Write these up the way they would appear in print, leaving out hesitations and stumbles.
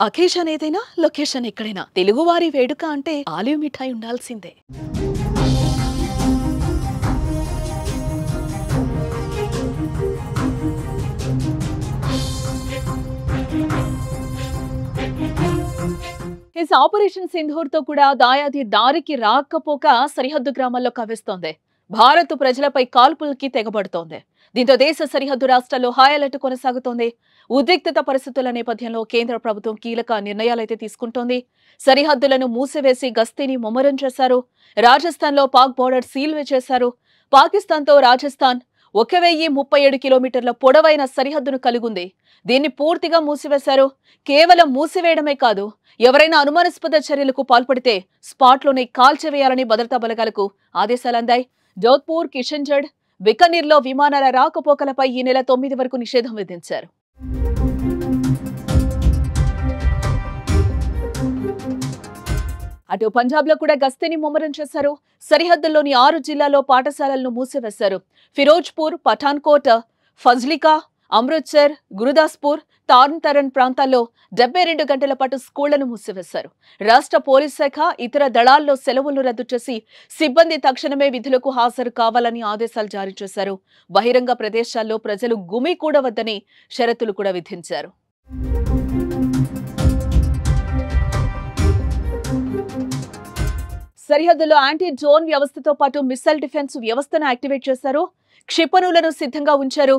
Occasion ఏదైనా location ఎక్కడైనా తెలుగువారి వేడుక అంటే ఆలివ్ మిఠాయి ఉండాల్సిందే. ఆపరేషన్ సింధూర్ తో కూడా దాయాది దారికి రాకపోక సరిహద్దు గ్రామాల్లో కవ్విస్తోంది. భారత్ ప్రజలపై కాల్పులకి తెగబడుతోంది. దీంతో దేశ సరిహద్దు రాష్ట్రాల్లో హై అలర్ట్ కొనసాగుతోంది. ఉద్రిక్తత పరిస్థితుల నేపథ్యంలో కేంద్ర ప్రభుత్వం కీలక నిర్ణయాలైతే తీసుకుంటోంది. సరిహద్దులను మూసివేసి గస్తీని ముమ్మరం చేశారు. రాజస్థాన్ లో పాక్ బోర్డర్ సీల్ చేశారు. పాకిస్తాన్ తో రాజస్థాన్ 1037 కిలోమీటర్ల పొడవైన సరిహద్దును కలిగుంది. దీన్ని పూర్తిగా మూసివేశారు. కేవలం మూసివేయడమే కాదు, ఎవరైనా అనుమానాస్పద చర్యలకు పాల్పడితే స్పాట్లోనే కాల్చివేయాలని భద్రతా బలగాలకు ఆదేశాలందాయి. జోధ్పూర్, కిషన్గఢ్, బికనీర్లో విమానాల రాకపోకలపై ఈ నెల 9 వరకు నిషేధం విధించారు. అటు పంజాబ్ లో కూడా గస్తీని ముమ్మరం చేశారు. సరిహద్దుల్లోని 6 జిల్లాల్లో పాఠశాలలను మూసివేశారు. ఫిరోజ్పూర్, పఠాన్కోట్, ఫజ్లికా, అమృత్సర్, గురుదాస్పూర్, తార్న్ తరణ్ ప్రాంతాల్లో 72 గంటల పాటు స్కూళ్లను మూసివేశారు. రాష్ట్ర పోలీస్ శాఖ ఇతర దళాల్లో సెలవులను రద్దు చేసి సిబ్బంది తక్షణమే విధులకు హాజరు కావాలని ఆదేశాలు జారీ చేశారు. బహిరంగ ప్రదేశాల్లో ప్రజలు గుమికూడవద్దని షరతులు కూడా విధించారు. సరిహద్దులో యాంటీ డ్రోన్ వ్యవస్థతో పాటు మిస్సైల్ డిఫెన్స్ వ్యవస్థను యాక్టివేట్ చేశారు. క్షిపణులను సిద్ధంగా ఉంచారు.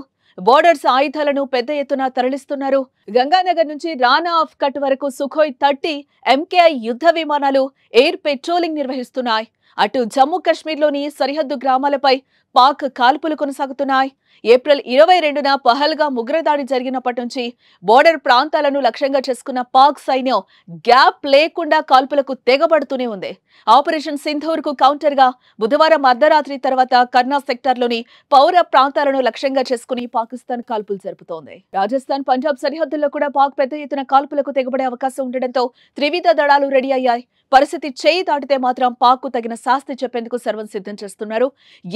బోర్డర్స్ ఆయుధాలను పెద్ద ఎత్తున తరలిస్తున్నారు. గంగానగర్ నుంచి రానా ఆఫ్ కట్ వరకు సుఖోయ్ 30 MKI యుద్ధ విమానాలు ఎయిర్ పెట్రోలింగ్ నిర్వహిస్తున్నాయి. అటు జమ్మూ కశ్మీర్లోని సరిహద్దు గ్రామాలపై పాక్ కాల్పులు కొనసాగుతున్నాయి. ఏప్రిల్ 22న పహల్గా ఉగ్రదాడి జరిగినప్పటి నుంచి బోర్డర్ ప్రాంతాలను లక్ష్యంగా చేసుకున్న పాక్ సైన్యం గ్యాప్ లేకుండా కాల్పులకు తెగబడుతూనే ఉంది. ఆపరేషన్ సింధూర్ కు కౌంటర్ గా బుధవారం అర్ధరాత్రి తర్వాత కర్నా సెక్టార్లోని పౌర ప్రాంతాలను లక్ష్యంగా చేసుకుని పాకిస్తాన్ కాల్పులు జరుపుతోంది. రాజస్థాన్, పంజాబ్ సరిహద్దుల్లో కూడా పాక్ పెద్ద ఎత్తున కాల్పులకు తెగబడే అవకాశం ఉండడంతో త్రివిధ దళాలు రెడీ అయ్యాయి. పరిస్థితి చేయి దాటితే మాత్రం పాక్ కు తగిన శాస్తి చెప్పేందుకు సర్వం సిద్ధం చేస్తున్నారు.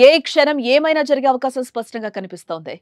ఏ క్షణం ఏమైనా జరిగే అవకాశం స్పష్టంగా కనిపిస్తోంది.